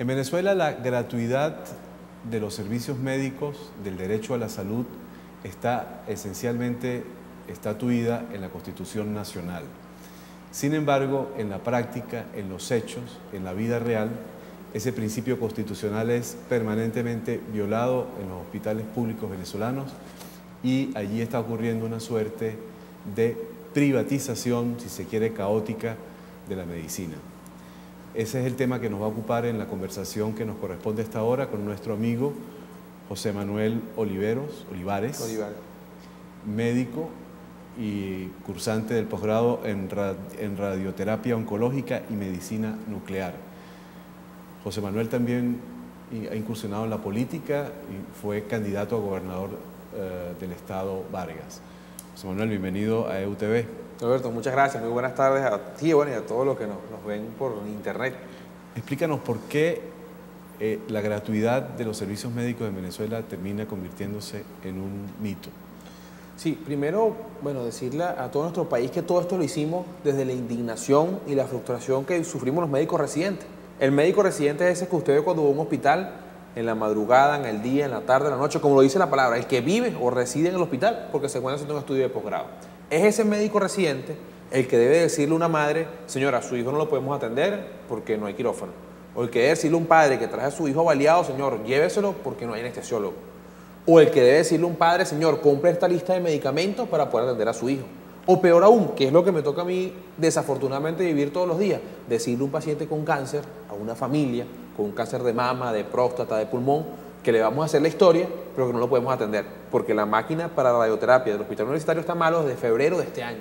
En Venezuela la gratuidad de los servicios médicos, del derecho a la salud, está esencialmente estatuida en la Constitución Nacional. Sin embargo, en la práctica, en los hechos, en la vida real, ese principio constitucional es permanentemente violado en los hospitales públicos venezolanos y allí está ocurriendo una suerte de privatización, si se quiere, caótica de la medicina. Ese es el tema que nos va a ocupar en la conversación que nos corresponde a esta hora con nuestro amigo José Manuel Olivares, médico y cursante del posgrado en radioterapia oncológica y medicina nuclear. José Manuel también ha incursionado en la política y fue candidato a gobernador del estado Vargas. José Manuel, bienvenido a EUTV. Roberto, muchas gracias, muy buenas tardes a ti y a todos los que nos ven por internet. Explícanos por qué la gratuidad de los servicios médicos en Venezuela termina convirtiéndose en un mito. Sí, primero, decirle a todo nuestro país que todo esto lo hicimos desde la indignación y la frustración que sufrimos los médicos residentes. El médico residente es ese que usted ve cuando va a un hospital, en la madrugada, en el día, en la tarde, en la noche, como lo dice la palabra, el que vive o reside en el hospital porque se encuentra haciendo un estudio de posgrado. Es ese médico residente el que debe decirle a una madre: señora, a su hijo no lo podemos atender porque no hay quirófano. O el que debe decirle a un padre que trae a su hijo baleado: señor, lléveselo porque no hay anestesiólogo. O el que debe decirle a un padre: señor, compre esta lista de medicamentos para poder atender a su hijo. O peor aún, que es lo que me toca a mí desafortunadamente vivir todos los días, decirle a un paciente con cáncer, a una familia con un cáncer de mama, de próstata, de pulmón, que le vamos a hacer la historia, pero que no lo podemos atender, porque la máquina para la radioterapia del hospital universitario está malo desde febrero de este año.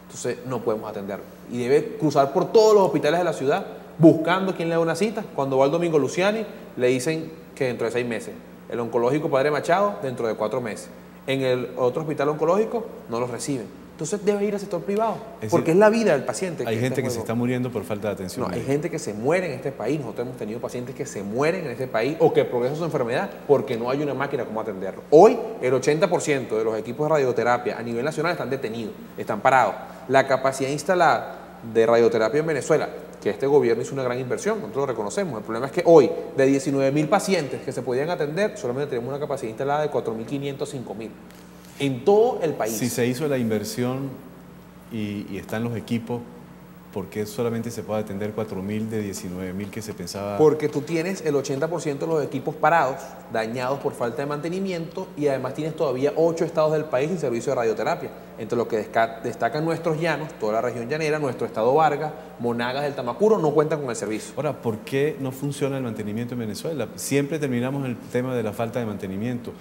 Entonces no podemos atenderlo. Y debe cruzar por todos los hospitales de la ciudad buscando quién le da una cita. Cuando va al Domingo Luciani, le dicen que dentro de 6 meses. El oncológico Padre Machado, dentro de 4 meses. En el otro hospital oncológico no los reciben. Entonces debe ir al sector privado, porque es la vida del paciente. Hay gente que se está muriendo por falta de atención. No, hay gente que se muere en este país. Nosotros hemos tenido pacientes que se mueren en este país o que progresan su enfermedad porque no hay una máquina como atenderlo. Hoy el 80% de los equipos de radioterapia a nivel nacional están detenidos, están parados. La capacidad instalada de radioterapia en Venezuela, que este gobierno hizo una gran inversión, nosotros lo reconocemos. El problema es que hoy, de 19.000 pacientes que se podían atender, solamente tenemos una capacidad instalada de 4.500, 5.000. En todo el país. Si se hizo la inversión y están los equipos, ¿por qué solamente se puede atender 4.000 de 19.000 que se pensaba? Porque tú tienes el 80% de los equipos parados, dañados por falta de mantenimiento, y además tienes todavía 8 estados del país sin servicio de radioterapia, entre los que destacan nuestros llanos, toda la región llanera, nuestro estado Vargas, Monagas del Tamacuro, no cuentan con el servicio. Ahora, ¿por qué no funciona el mantenimiento en Venezuela? Siempre terminamos el tema de la falta de mantenimiento.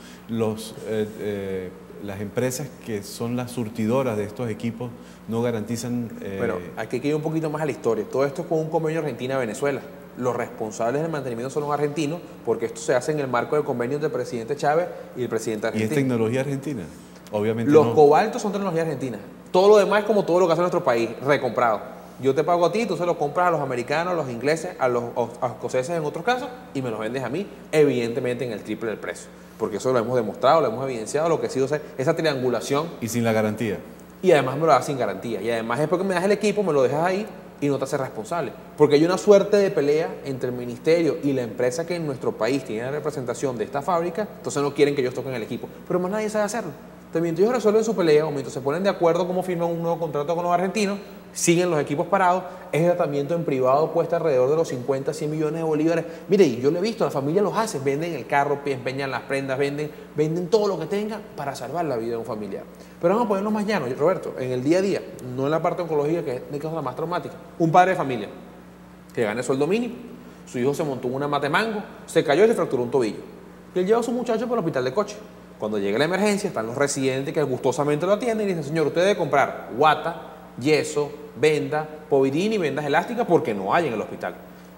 Las empresas que son las surtidoras de estos equipos no garantizan... Bueno, aquí hay que ir un poquito más a la historia. Todo esto es con un convenio Argentina-Venezuela. Los responsables del mantenimiento son los argentinos, porque esto se hace en el marco del convenio entre el presidente Chávez y el presidente argentino. ¿Y es tecnología argentina? Obviamente los no. cobaltos son tecnología argentina. Todo lo demás es como todo lo que hace nuestro país, recomprado. Yo te pago a ti, tú se los compras a los americanos, a los ingleses, a los escoceses en otros casos, y me los vendes a mí, evidentemente en el triple del precio. Porque eso lo hemos demostrado, lo hemos evidenciado, lo que ha sido esa triangulación. Y sin la garantía. Y además me lo das sin garantía. Y además es porque me das el equipo, me lo dejas ahí y no te haces responsable. Porque hay una suerte de pelea entre el ministerio y la empresa que en nuestro país tiene la representación de esta fábrica, entonces no quieren que ellos toquen el equipo. Pero más nadie sabe hacerlo. Entonces, mientras ellos resuelven su pelea, o mientras se ponen de acuerdo cómo firman un nuevo contrato con los argentinos, siguen los equipos parados. Ese tratamiento en privado cuesta alrededor de los 50, 100 millones de bolívares. Mire, y yo lo he visto, la familia los hace, venden el carro, empeñan las prendas, venden todo lo que tengan para salvar la vida de un familiar. Pero vamos a ponernos más llanos, Roberto, en el día a día, no en la parte oncológica, que es de cosas más traumáticas. Un padre de familia que gana el sueldo mínimo, su hijo se montó en una mata de mango, se cayó y se fracturó un tobillo. Y él lleva a su muchacho para el hospital de coche. Cuando llega la emergencia, están los residentes que gustosamente lo atienden y dicen: señor, usted debe comprar guata, yeso, venda, povidín y vendas elásticas porque no hay en el hospital.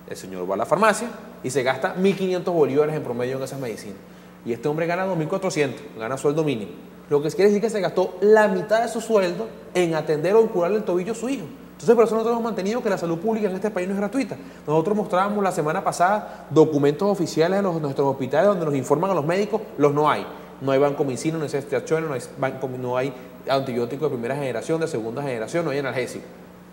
El señor va a la farmacia y se gasta 1.500 bolívares en promedio en esas medicinas. Y este hombre gana 2.400, gana sueldo mínimo. Lo que quiere decir que se gastó la mitad de su sueldo en atender o en curarle el tobillo a su hijo. Entonces, por eso nosotros hemos mantenido que la salud pública en este país no es gratuita. Nosotros mostrábamos la semana pasada documentos oficiales de nuestros hospitales donde nos informan a los médicos, los no hay. No hay vancomicina, no hay ceftriaxona, no hay antibiótico de primera generación, de segunda generación, no hay analgésico.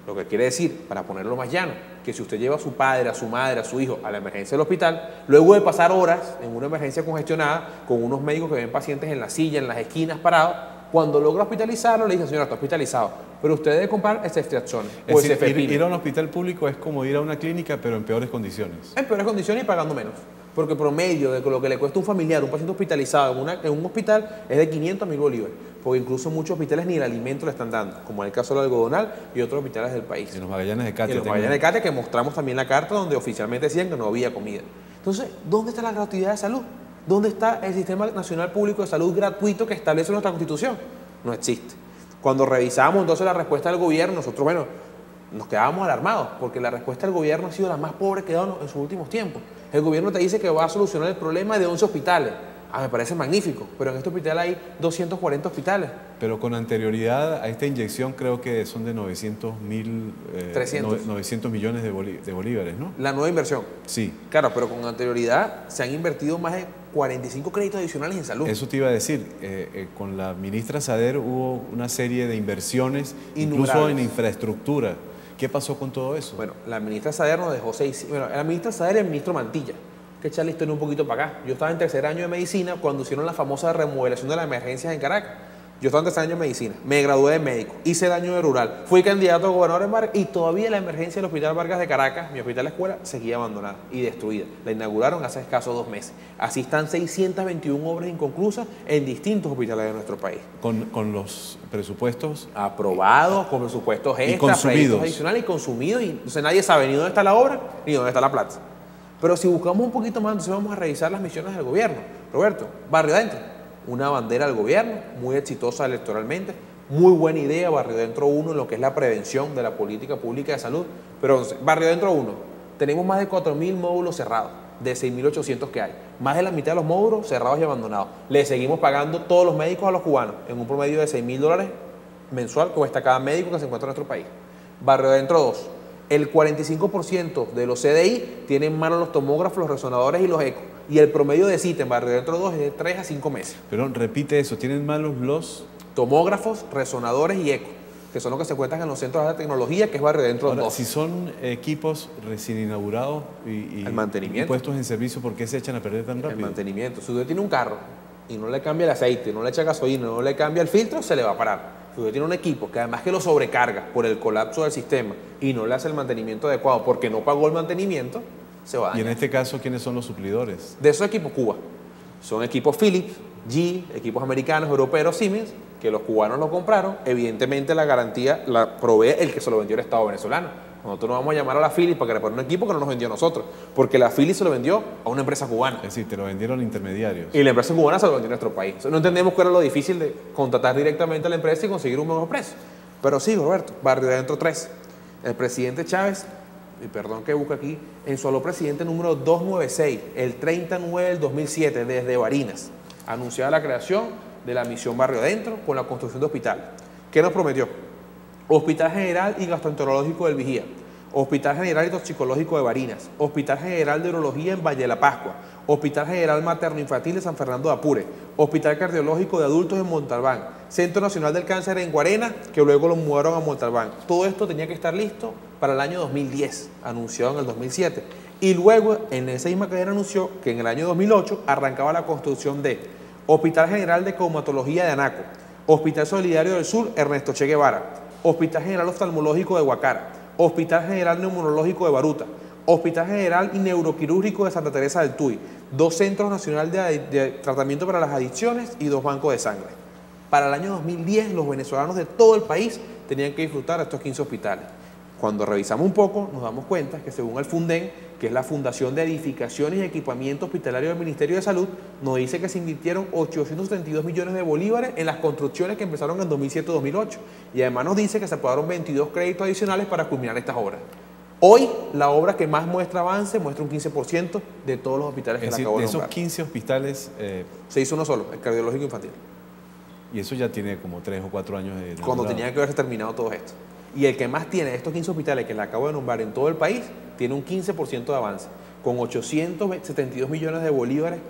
Lo que quiere decir, para ponerlo más llano, que si usted lleva a su padre, a su madre, a su hijo a la emergencia del hospital, luego de pasar horas en una emergencia congestionada con unos médicos que ven pacientes en la silla, en las esquinas parados, cuando logra hospitalizarlo le dice, señora, está hospitalizado, pero usted debe comprar ese ceftriaxona o ese efepime. Ir a un hospital público es como ir a una clínica, pero en peores condiciones. En peores condiciones y pagando menos. Porque promedio de lo que le cuesta un familiar, un paciente hospitalizado en un hospital, es de 500 a 1.000 bolívares. Porque incluso muchos hospitales ni el alimento le están dando, como en el caso del algodonal y otros hospitales del país. En los Magallanes de Catia. En los Magallanes de Catia, que mostramos también la carta donde oficialmente decían que no había comida. Entonces, ¿dónde está la gratuidad de salud? ¿Dónde está el Sistema Nacional Público de Salud gratuito que establece nuestra Constitución? No existe. Cuando revisamos entonces la respuesta del gobierno, nosotros, bueno, nos quedábamos alarmados, porque la respuesta del gobierno ha sido la más pobre que ha dado en sus últimos tiempos. El gobierno te dice que va a solucionar el problema de 11 hospitales. Me parece magnífico, pero en este hospital hay 240 hospitales. Pero con anterioridad a esta inyección creo que son de 900 millones de bolívares, ¿no? La nueva inversión. Sí. Claro, pero con anterioridad se han invertido más de 45 créditos adicionales en salud. Eso te iba a decir, con la ministra Sader hubo una serie de inversiones, incluso en infraestructura. ¿Qué pasó con todo eso? Bueno, la ministra Sader nos dejó la ministra Sader y el ministro Mantilla. Que echar la historia un poquito para acá. Yo estaba en tercer año de medicina cuando hicieron la famosa remodelación de las emergencias en Caracas. Yo estaba en tercer año de medicina, me gradué de médico, hice el año de rural, fui candidato a gobernador en Vargas y todavía la emergencia del Hospital Vargas de Caracas, mi hospital de escuela, seguía abandonada y destruida. La inauguraron hace escasos 2 meses. Así están 621 obras inconclusas en distintos hospitales de nuestro país. Con los presupuestos aprobados, con presupuestos extras, consumidos, adicionales y consumidos, y entonces nadie sabe ni dónde está la obra ni dónde está la plata. Pero si buscamos un poquito más, entonces vamos a revisar las misiones del gobierno. Roberto, Barrio Adentro, una bandera del gobierno, muy exitosa electoralmente, muy buena idea, Barrio Adentro 1 en lo que es la prevención de la política pública de salud. Pero Barrio Adentro 1, tenemos más de 4.000 módulos cerrados, de 6.800 que hay. Más de la mitad de los módulos cerrados y abandonados. Le seguimos pagando todos los médicos a los cubanos, en un promedio de $6.000 mensual que cuesta cada médico que se encuentra en nuestro país. Barrio Adentro 2. El 45% de los CDI tienen en mano los tomógrafos, los resonadores y los ecos. Y el promedio de cita en Barrio Adentro 2 es de 3 a 5 meses. Pero repite eso, ¿tienen malos los tomógrafos, resonadores y ecos, que son los que se encuentran en los centros de tecnología, que es Barrio Adentro 2? Si son equipos recién inaugurados y el mantenimiento, puestos en servicio, ¿por qué se echan a perder tan rápido? El mantenimiento. Si usted tiene un carro y no le cambia el aceite, no le echa gasolina, no le cambia el filtro, se le va a parar. Si usted tiene un equipo que además que lo sobrecarga por el colapso del sistema y no le hace el mantenimiento adecuado porque no pagó el mantenimiento, se va a dañar. Y en este caso, ¿quiénes son los suplidores? De esos equipos, Cuba. Son equipos Philips, GE, equipos americanos, europeos, Siemens, que los cubanos lo compraron. Evidentemente la garantía la provee el que se lo vendió el Estado venezolano. Nosotros no vamos a llamar a la Philips para que repare un equipo que no nos vendió a nosotros, porque la Philips se lo vendió a una empresa cubana. Es decir, te lo vendieron intermediarios. Y la empresa cubana se lo vendió a nuestro país. No entendemos cuál era lo difícil de contratar directamente a la empresa y conseguir un mejor precio. Pero sí, Roberto, Barrio Adentro 3. El presidente Chávez, y perdón que busque aquí, en su aló presidente número 296, el 30/9 del 2007, desde Barinas, anunciaba la creación de la misión Barrio Adentro con la construcción de hospital. ¿Qué nos prometió? Hospital General y Gastroenterológico del Vigía, Hospital General y Toxicológico de Barinas, Hospital General de Urología en Valle de la Pascua, Hospital General Materno Infantil de San Fernando de Apure, Hospital Cardiológico de Adultos en Montalbán, Centro Nacional del Cáncer en Guarena, que luego lo mudaron a Montalbán. Todo esto tenía que estar listo para el año 2010, anunciado en el 2007. Y luego, en esa misma cadena anunció que en el año 2008 arrancaba la construcción de Hospital General de Traumatología de Anaco, Hospital Solidario del Sur Ernesto Che Guevara, Hospital General Oftalmológico de Guacara, Hospital General Neumonológico de Baruta, Hospital General y Neuroquirúrgico de Santa Teresa del Tuy, 2 centros nacionales de tratamiento para las adicciones y 2 bancos de sangre. Para el año 2010, los venezolanos de todo el país tenían que disfrutar de estos 15 hospitales. Cuando revisamos un poco, nos damos cuenta que según el FUNDEN, que es la Fundación de Edificaciones y Equipamiento Hospitalario del Ministerio de Salud, nos dice que se invirtieron 872 millones de bolívares en las construcciones que empezaron en 2007-2008. Y además nos dice que se aprobaron 22 créditos adicionales para culminar estas obras. Hoy, la obra que más muestra avance muestra un 15% de todos los hospitales que le acabo de nombrar. De esos 15 hospitales se hizo uno solo, el cardiológico infantil. Y eso ya tiene como 3 o 4 años de cuando tenía que haberse terminado todo esto. Y el que más tiene de estos 15 hospitales que le acabo de nombrar en todo el país, tiene un 15% de avance, con 872 millones de bolívares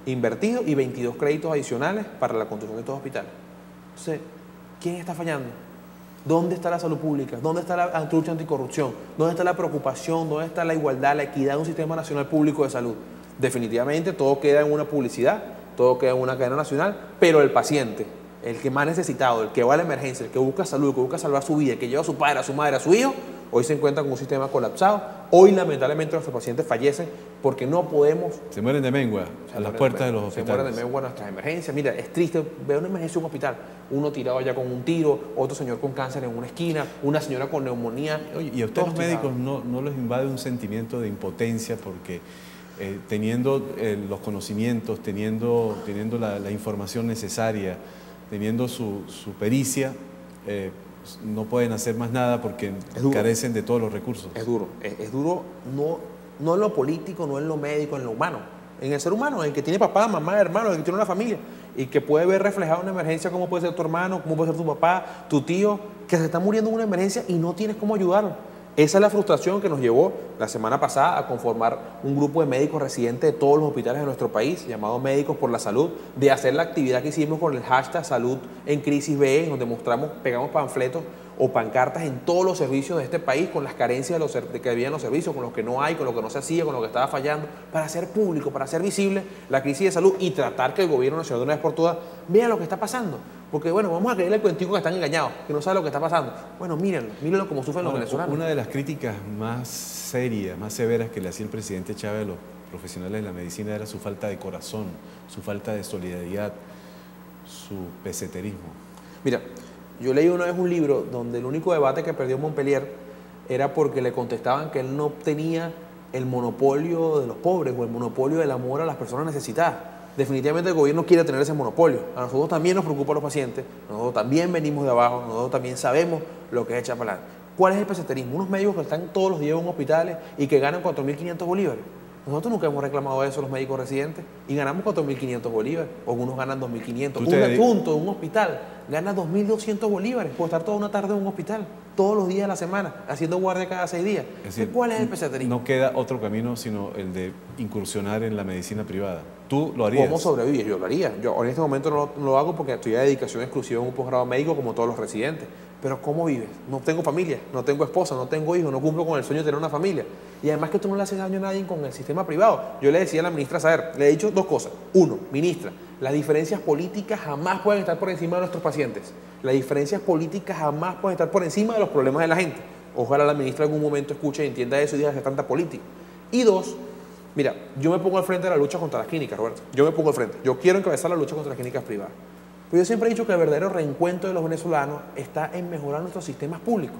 invertidos y 22 créditos adicionales para la construcción de estos hospitales. Entonces, ¿quién está fallando? ¿Dónde está la salud pública? ¿Dónde está la lucha anticorrupción? ¿Dónde está la preocupación? ¿Dónde está la igualdad, la equidad de un sistema nacional público de salud? Definitivamente todo queda en una publicidad, todo queda en una cadena nacional, pero el paciente, el que más necesitado, el que va a la emergencia, el que busca salud, el que busca salvar su vida, el que lleva a su padre, a su madre, a su hijo, hoy se encuentra con un sistema colapsado. Hoy lamentablemente nuestros pacientes fallecen porque no podemos... Se mueren de mengua a las puertas de los hospitales. Se mueren de mengua en nuestras emergencias. Mira, es triste ver una emergencia en un hospital. Uno tirado ya con un tiro, otro señor con cáncer en una esquina, una señora con neumonía. Oye, y a ustedes los médicos no les invade un sentimiento de impotencia porque teniendo los conocimientos, teniendo la información necesaria, teniendo su pericia, no pueden hacer más nada porque carecen de todos los recursos. Es duro no en lo político, no en lo médico, en lo humano. En el ser humano, en el que tiene papá, mamá, hermano, el que tiene una familia y que puede ver reflejado una emergencia, cómo puede ser tu hermano, cómo puede ser tu papá, tu tío, que se está muriendo en una emergencia y no tienes cómo ayudarlo. Esa es la frustración que nos llevó la semana pasada a conformar un grupo de médicos residentes de todos los hospitales de nuestro país, llamado Médicos por la Salud, de hacer la actividad que hicimos con el hashtag Salud en Crisis BE, donde pegamos panfletos o pancartas en todos los servicios de este país con las carencias de que había en los servicios, con lo que no hay, con lo que no se hacía, con lo que estaba fallando, para hacer público, para hacer visible la crisis de salud y tratar que el gobierno nacional de una vez por todas vea lo que está pasando. Porque, bueno, vamos a creerle el cuentico que están engañados, que no saben lo que está pasando. Bueno, mírenlo como sufren los venezolanos. Una de las críticas más serias, más severas que le hacía el presidente Chávez a los profesionales de la medicina era su falta de corazón, su falta de solidaridad, su peseterismo. Mira, yo leí una vez un libro donde el único debate que perdió Montpellier era porque le contestaban que él no tenía el monopolio de los pobres o el monopolio del amor a las personas necesitadas. Definitivamente el gobierno quiere tener ese monopolio. A nosotros también nos preocupan los pacientes, nosotros también venimos de abajo, nosotros también sabemos lo que es echar para adelante. ¿Cuál es el peseterismo? Unos médicos que están todos los días en hospitales y que ganan 4.500 bolívares. Nosotros nunca hemos reclamado eso, los médicos residentes, y ganamos 4.500 bolívares, o unos ganan 2.500. Un adjunto de un hospital gana 2.200 bolívares por estar toda una tarde en un hospital, todos los días de la semana, haciendo guardia cada 6 días. Es decir, ¿cuál es el peseterismo? No queda otro camino sino el de incursionar en la medicina privada. ¿Tú lo harías? ¿Cómo sobrevives? Yo lo haría. Yo en este momento no lo hago porque estoy a dedicación exclusiva en un posgrado médico como todos los residentes. Pero ¿cómo vives? No tengo familia, no tengo esposa, no tengo hijos, no cumplo con el sueño de tener una familia. Y además que tú no le haces daño a nadie con el sistema privado. Yo le decía a la ministra Saer, le he dicho 2 cosas. 1, ministra, las diferencias políticas jamás pueden estar por encima de nuestros pacientes. Las diferencias políticas jamás pueden estar por encima de los problemas de la gente. Ojalá la ministra en algún momento escuche y entienda eso y diga que es tanta política. Y 2, mira, yo me pongo al frente de la lucha contra las clínicas, Roberto. Yo me pongo al frente. Yo quiero encabezar la lucha contra las clínicas privadas. Pero yo siempre he dicho que el verdadero reencuentro de los venezolanos está en mejorar nuestros sistemas públicos.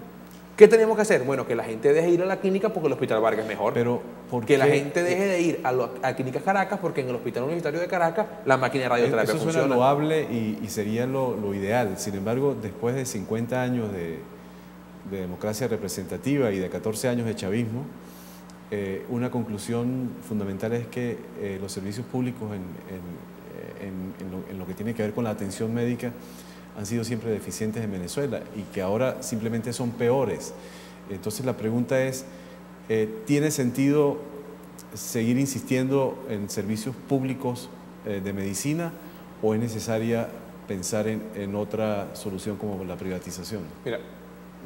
¿Qué tenemos que hacer? Bueno, que la gente deje de ir a la clínica porque el Hospital Vargas es mejor. Pero, que la gente deje de ir a Clínicas Caracas porque en el Hospital Universitario de Caracas la máquina de radioterapia funciona. Eso suena loable y sería lo ideal. Sin embargo, después de 50 años de democracia representativa y de 14 años de chavismo, una conclusión fundamental es que los servicios públicos en lo que tiene que ver con la atención médica han sido siempre deficientes en Venezuela y que ahora simplemente son peores. Entonces la pregunta es, ¿tiene sentido seguir insistiendo en servicios públicos de medicina o es necesaria pensar en otra solución como la privatización? Mira,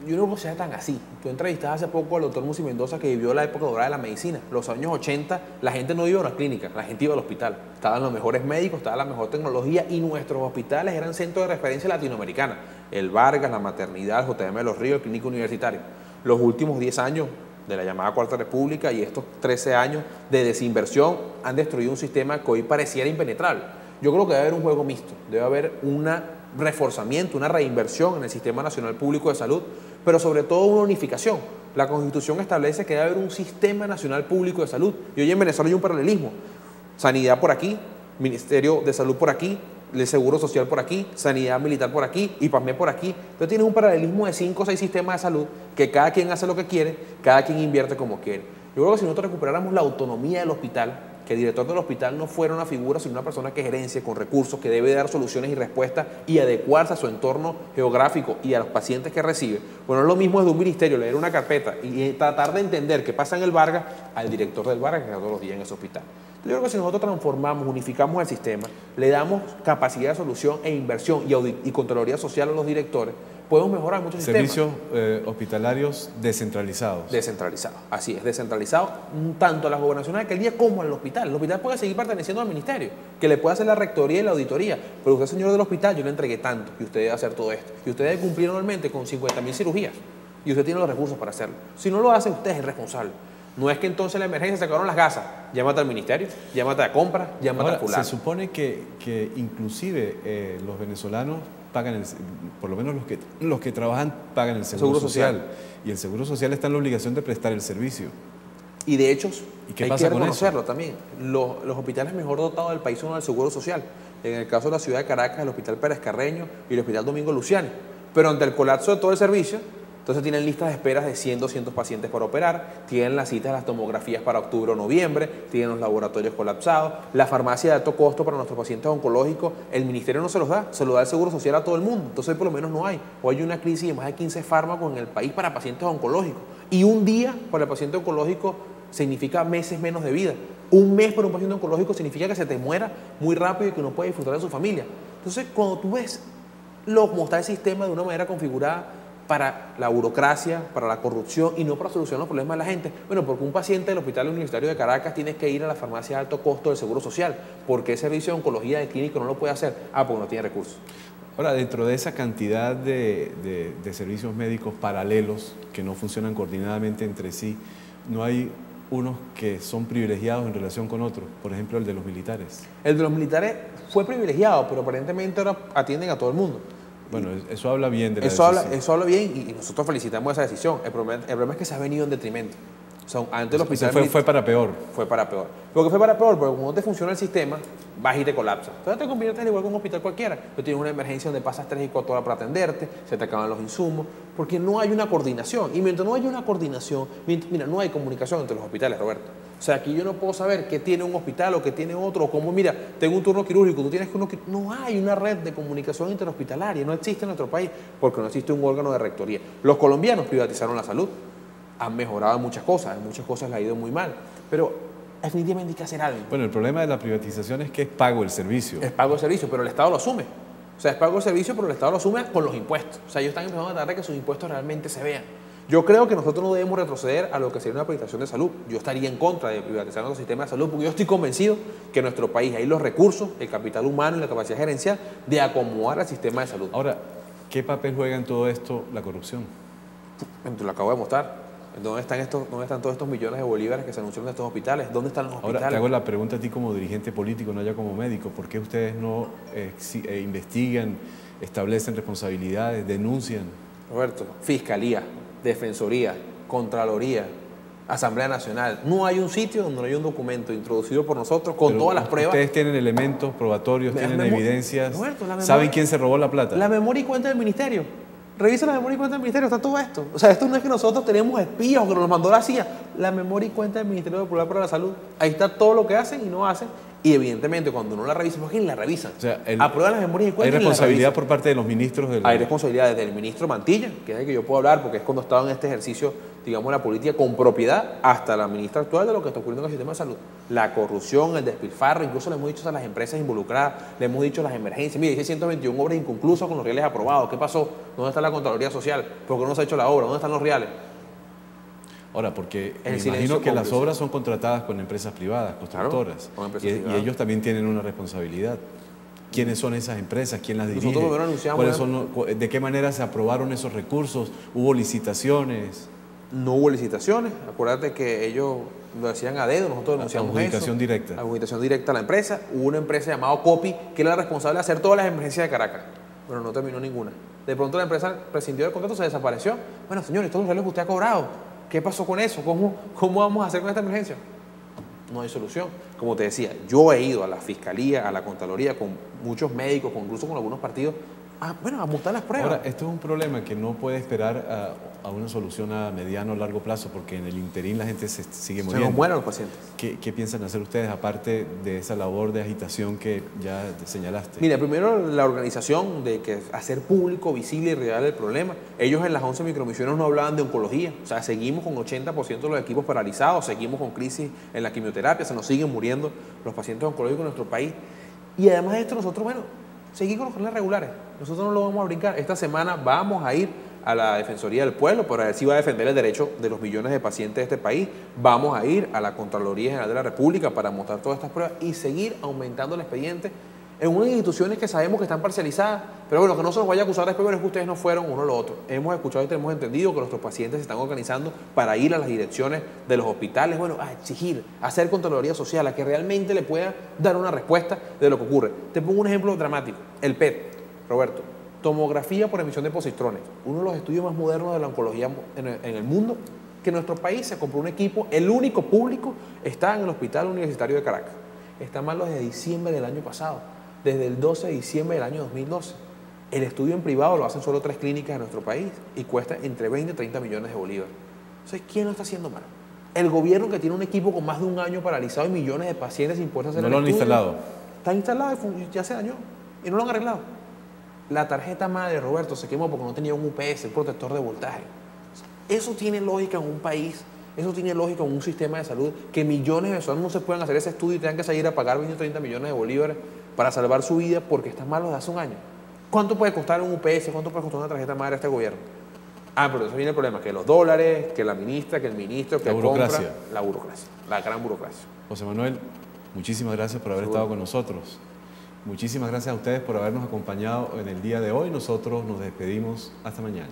yo no creo que sea tan así. Tú entrevistaste hace poco al doctor Musi Mendoza que vivió la época dorada de la medicina. Los años 80 la gente no iba a una clínica, la gente iba al hospital. Estaban los mejores médicos, estaba la mejor tecnología y nuestros hospitales eran centros de referencia latinoamericana. El Vargas, la Maternidad, el JM de los Ríos, el Clínico Universitario. Los últimos 10 años de la llamada Cuarta República y estos 13 años de desinversión han destruido un sistema que hoy pareciera impenetrable. Yo creo que debe haber un juego mixto, debe haber un reforzamiento, una reinversión en el Sistema Nacional Público de Salud, pero sobre todo una unificación. La Constitución establece que debe haber un Sistema Nacional Público de Salud. Y hoy en Venezuela hay un paralelismo. Sanidad por aquí, Ministerio de Salud por aquí, el Seguro Social por aquí, Sanidad Militar por aquí, IPASME por aquí. Entonces tienes un paralelismo de 5 o 6 sistemas de salud que cada quien hace lo que quiere, cada quien invierte como quiere. Yo creo que si nosotros recuperáramos la autonomía del hospital, que el director del hospital no fuera una figura, sino una persona que gerencia con recursos, que debe dar soluciones y respuestas y adecuarse a su entorno geográfico y a los pacientes que recibe. Bueno, es lo mismo desde un ministerio, leer una carpeta y tratar de entender qué pasa en el Vargas al director del Vargas que está todos los días en ese hospital. Yo creo que si nosotros transformamos, unificamos el sistema, le damos capacidad de solución e inversión y contraloría social a los directores, Podemos mejorar muchos Servicios sistemas. hospitalarios descentralizados. Descentralizado, así es, descentralizado tanto a la gobernación de alcaldía como al hospital. El hospital puede seguir perteneciendo al ministerio, que le puede hacer la rectoría y la auditoría, pero usted, señor del hospital, yo le entregué tanto y usted debe hacer todo esto. Y usted debe cumplir anualmente con 50.000 cirugías y usted tiene los recursos para hacerlo. Si no lo hace, usted es el responsable. No es que entonces la emergencia se acabaron las gasas. Llámate al ministerio, llámate a compra, llámate Ahora, a fulano. se supone que inclusive los venezolanos pagan, por lo menos los que trabajan pagan el seguro social. Y el seguro social está en la obligación de prestar el servicio. Y de hecho, ¿Y qué hay pasa que con reconocerlo eso? también. Los hospitales mejor dotados del país son el seguro social. En el caso de la ciudad de Caracas, el Hospital Pérez Carreño y el Hospital Domingo Luciani. Pero ante el colapso de todo el servicio, entonces tienen listas de esperas de 100, 200 pacientes para operar, tienen las citas de las tomografías para octubre o noviembre, tienen los laboratorios colapsados, la farmacia de alto costo para nuestros pacientes oncológicos, el ministerio no se los da, se lo da el Seguro Social a todo el mundo, entonces hoy por lo menos no hay. Hoy hay una crisis de más de 15 fármacos en el país para pacientes oncológicos y un día para el paciente oncológico significa meses menos de vida. Un mes para un paciente oncológico significa que se te muera muy rápido y que no puede disfrutar de su familia. Entonces, cuando tú ves cómo está el sistema de una manera configurada para la burocracia, para la corrupción y no para solucionar los problemas de la gente. Bueno, porque un paciente del Hospital Universitario de Caracas tiene que ir a la farmacia de alto costo del Seguro Social. ¿Por qué el servicio de oncología del clínico no lo puede hacer? Ah, porque no tiene recursos. Ahora, dentro de esa cantidad de servicios médicos paralelos que no funcionan coordinadamente entre sí, ¿no hay unos que son privilegiados en relación con otros? Por ejemplo, el de los militares. El de los militares fue privilegiado, pero aparentemente ahora atienden a todo el mundo. Bueno, eso habla bien de la decisión. decisión. Eso habla bien y nosotros felicitamos esa decisión. El problema es que se ha venido en detrimento. O sea, antes los hospitales fue para peor. Fue para peor. ¿Por qué fue para peor? Porque cuando no te funciona el sistema, vas y te colapsa. Entonces te conviertes al igual que un hospital cualquiera. Tú tienes una emergencia donde pasas 3 y 4 horas para atenderte, se te acaban los insumos, porque no hay una coordinación. Y mientras no hay una coordinación, mira, no hay comunicación entre los hospitales, Roberto. O sea, aquí yo no puedo saber qué tiene un hospital o qué tiene otro, o cómo, mira, tengo un turno quirúrgico, tú tienes uno quirúrgico. No hay una red de comunicación interhospitalaria, no existe en nuestro país, porque no existe un órgano de rectoría. Los colombianos privatizaron la salud, han mejorado muchas cosas les ha ido muy mal, pero definitivamente hay que hacer algo. Bueno, el problema de la privatización es que es pago el servicio. Es pago el servicio, pero el Estado lo asume. O sea, es pago el servicio, pero el Estado lo asume con los impuestos. O sea, ellos están empezando a tratar de que sus impuestos realmente se vean. Yo creo que nosotros no debemos retroceder a lo que sería una privatización de salud. Yo estaría en contra de privatizar nuestro sistema de salud porque yo estoy convencido que en nuestro país hay los recursos, el capital humano y la capacidad gerencial de acomodar al sistema de salud. Ahora, ¿qué papel juega en todo esto la corrupción? Te lo acabo de mostrar. ¿Dónde están todos estos millones de bolívares que se anunciaron de estos hospitales? ¿Dónde están los hospitales? Ahora te hago la pregunta a ti como dirigente político, no ya como médico. ¿Por qué ustedes no investigan, establecen responsabilidades, denuncian? Roberto, Fiscalía, Defensoría, Contraloría, Asamblea Nacional. No hay un sitio donde no haya un documento introducido por nosotros con todas las pruebas. Ustedes tienen elementos probatorios, tienen evidencias. Roberto, ¿Saben quién se robó la plata? La memoria y cuenta del ministerio. Revisa la memoria y cuenta del ministerio, está todo esto. O sea, esto no es que nosotros tenemos espías o que nos mandó la CIA. La memoria y cuenta del Ministerio Popular para la Salud. Ahí está todo lo que hacen y no hacen. Y evidentemente cuando uno la revisa, ¿por qué la revisan? O sea, aprueban las memorias y cuentas. Hay responsabilidad por parte de los ministros del... Hay responsabilidad desde el ministro Mantilla, que es el que yo puedo hablar porque es cuando estaba en este ejercicio, digamos, la política con propiedad, hasta la ministra actual de lo que está ocurriendo en el sistema de salud. La corrupción, el despilfarro, incluso le hemos dicho a las empresas involucradas, le hemos dicho a las emergencias. Mire, dice 121 obras inconclusas con los reales aprobados. ¿Qué pasó? ¿Dónde está la Contraloría Social? ¿Por qué no se ha hecho la obra? ¿Dónde están los reales? Ahora, porque me imagino que las obras son contratadas con empresas privadas, constructoras, claro, con empresas y ellos también tienen una responsabilidad. ¿Quiénes son esas empresas? ¿Quién las dirige? Nosotros primero anunciamos... ¿De qué manera se aprobaron esos recursos? ¿Hubo licitaciones? No hubo licitaciones. Acuérdate que ellos lo decían a dedo, nosotros denunciamos eso. Adjudicación directa. Adjudicación directa a la empresa. Hubo una empresa llamada Copi que era la responsable de hacer todas las emergencias de Caracas, pero no terminó ninguna. De pronto la empresa prescindió del contrato, se desapareció. Bueno, señores, todos los reales que usted ha cobrado, ¿qué pasó con eso? ¿Cómo vamos a hacer con esta emergencia? No hay solución. Como te decía, yo he ido a la Fiscalía, a la Contraloría, con muchos médicos, incluso con algunos partidos, a mostrar las pruebas. Ahora, esto es un problema que no puede esperar a una solución a mediano o largo plazo, porque en el interín la gente se sigue muriendo. Se nos mueren los pacientes. ¿Qué piensan hacer ustedes, aparte de esa labor de agitación que ya señalaste? Mira, primero la organización de que hacer público, visible y real el problema. Ellos en las 11 micromisiones no hablaban de oncología. O sea, seguimos con 80% de los equipos paralizados, seguimos con crisis en la quimioterapia, se nos siguen muriendo los pacientes oncológicos en nuestro país. Y además de esto, nosotros, seguir con los regulares. Nosotros no lo vamos a brincar. Esta semana vamos a ir a la Defensoría del Pueblo para ver si va a defender el derecho de los millones de pacientes de este país. Vamos a ir a la Contraloría General de la República para mostrar todas estas pruebas y seguir aumentando el expediente en unas instituciones que sabemos que están parcializadas. Pero bueno, que no se nos vaya a acusar después, pero es que ustedes no fueron uno o lo otro. Hemos escuchado y tenemos entendido que nuestros pacientes se están organizando para ir a las direcciones de los hospitales, bueno, a exigir, a hacer Contraloría Social, a que realmente le pueda dar una respuesta de lo que ocurre. Te pongo un ejemplo dramático, el PET, Roberto. Tomografía por emisión de positrones, uno de los estudios más modernos de la oncología en el mundo, que en nuestro país se compró un equipo, el único público, está en el Hospital Universitario de Caracas. Está malo desde diciembre del año pasado, desde el 12 de diciembre del año 2012. El estudio en privado lo hacen solo 3 clínicas en nuestro país y cuesta entre 20 y 30 millones de bolívares. Entonces, ¿quién lo está haciendo mal? El gobierno, que tiene un equipo con más de un año paralizado y millones de pacientes impuestos a hacer no lo han instalado. Está instalado y ya se dañó y no lo han arreglado. La tarjeta madre, Roberto, se quemó porque no tenía un UPS, un protector de voltaje. Eso tiene lógica en un país, eso tiene lógica en un sistema de salud, que millones de personas no se puedan hacer ese estudio y tengan que salir a pagar 20 o 30 millones de bolívares para salvar su vida porque está malo desde hace un año. ¿Cuánto puede costar un UPS? ¿Cuánto puede costar una tarjeta madre a este gobierno? Ah, pero eso viene el problema, que los dólares, que la ministra, que el ministro, que la burocracia. Compra, la burocracia, la gran burocracia. José Manuel, muchísimas gracias por haber estado con nosotros. Muchísimas gracias a ustedes por habernos acompañado en el día de hoy. Nosotros nos despedimos. Hasta mañana.